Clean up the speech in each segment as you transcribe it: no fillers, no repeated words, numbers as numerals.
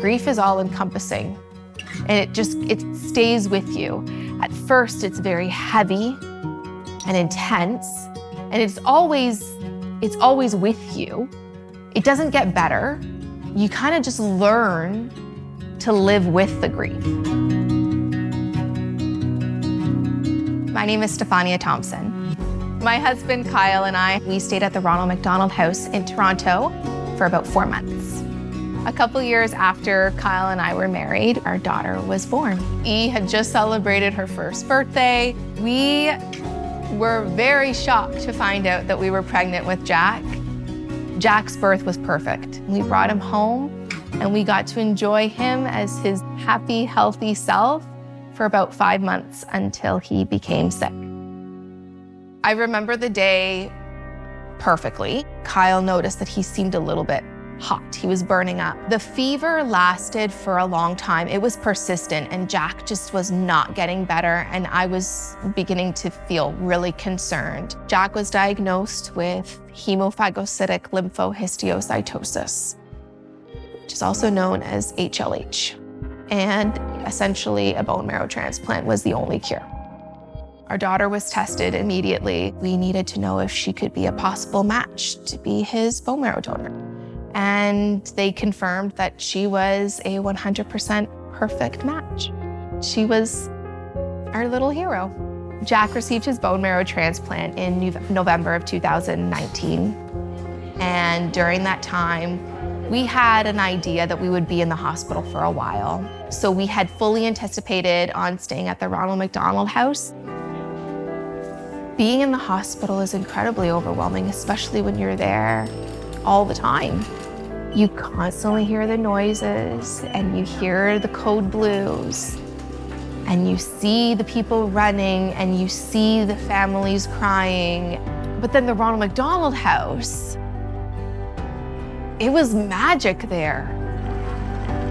Grief is all-encompassing, and it stays with you. At first, it's very heavy and intense, and it's always with you. It doesn't get better. You kind of just learn to live with the grief. My name is Stefania Thomson. My husband, Kyle, and I, we stayed at the Ronald McDonald House in Toronto for about 4 months. A couple years after Kyle and I were married, our daughter was born. E had just celebrated her first birthday. We were very shocked to find out that we were pregnant with Jack. Jack's birth was perfect. We brought him home and we got to enjoy him as his happy, healthy self for about 5 months until he became sick. I remember the day perfectly. Kyle noticed that he seemed a little bit hot. He was burning up. The fever lasted for a long time. It was persistent, and Jack just was not getting better, and I was beginning to feel really concerned. Jack was diagnosed with hemophagocytic lymphohistiocytosis, which is also known as HLH, and essentially a bone marrow transplant was the only cure. Our daughter was tested immediately. We needed to know if she could be a possible match to be his bone marrow donor. And they confirmed that she was a 100% perfect match. She was our little hero. Jack received his bone marrow transplant in November of 2019. And during that time, we had an idea that we would be in the hospital for a while. So we had fully anticipated on staying at the Ronald McDonald House. Being in the hospital is incredibly overwhelming, especially when you're there all the time. You constantly hear the noises and you hear the code blues and you see the people running and you see the families crying. But then the Ronald McDonald House, it was magic there.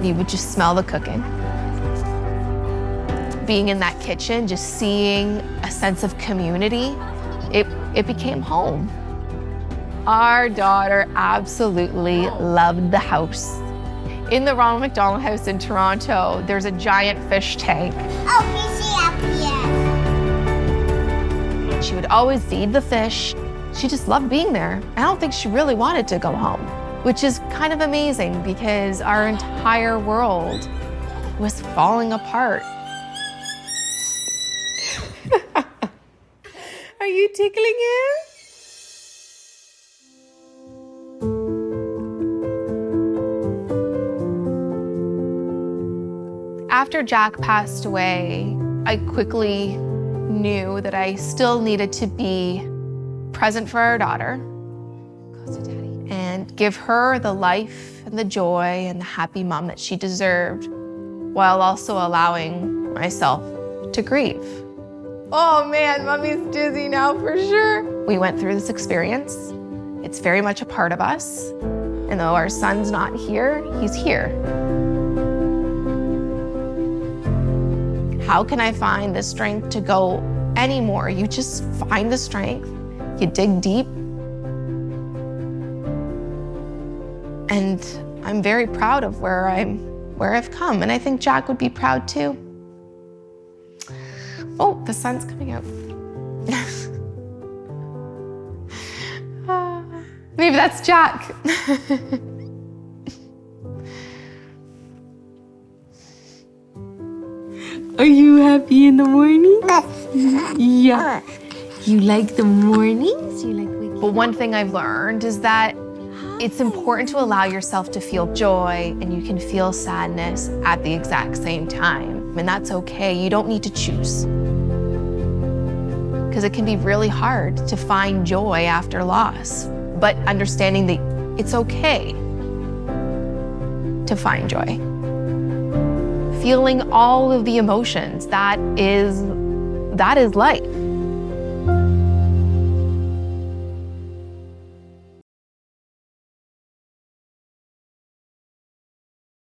You would just smell the cooking. Being in that kitchen, just seeing a sense of community, it became home. Our daughter absolutely loved the house. In the Ronald McDonald House in Toronto, there's a giant fish tank. Oh, fishy up here. She would always feed the fish. She just loved being there. I don't think she really wanted to go home, which is kind of amazing because our entire world was falling apart. Are you tickling him? After Jack passed away, I quickly knew that I still needed to be present for our daughter, close to Daddy, and give her the life and the joy and the happy mom that she deserved, while also allowing myself to grieve. Oh man, Mommy's dizzy now for sure. We went through this experience. It's very much a part of us. And though our son's not here, he's here. How can I find the strength to go anymore? You just find the strength, you dig deep. And I'm very proud of where I've come, and I think Jack would be proud too. Oh, the sun's coming out. Maybe that's Jack. Are you happy in the morning? Yeah. You like the mornings? You like waking up? But one thing I've learned is that it's important to allow yourself to feel joy, and you can feel sadness at the exact same time. And that's okay. You don't need to choose. Because it can be really hard to find joy after loss. But understanding that it's okay to find joy. Feeling all of the emotions, that is life.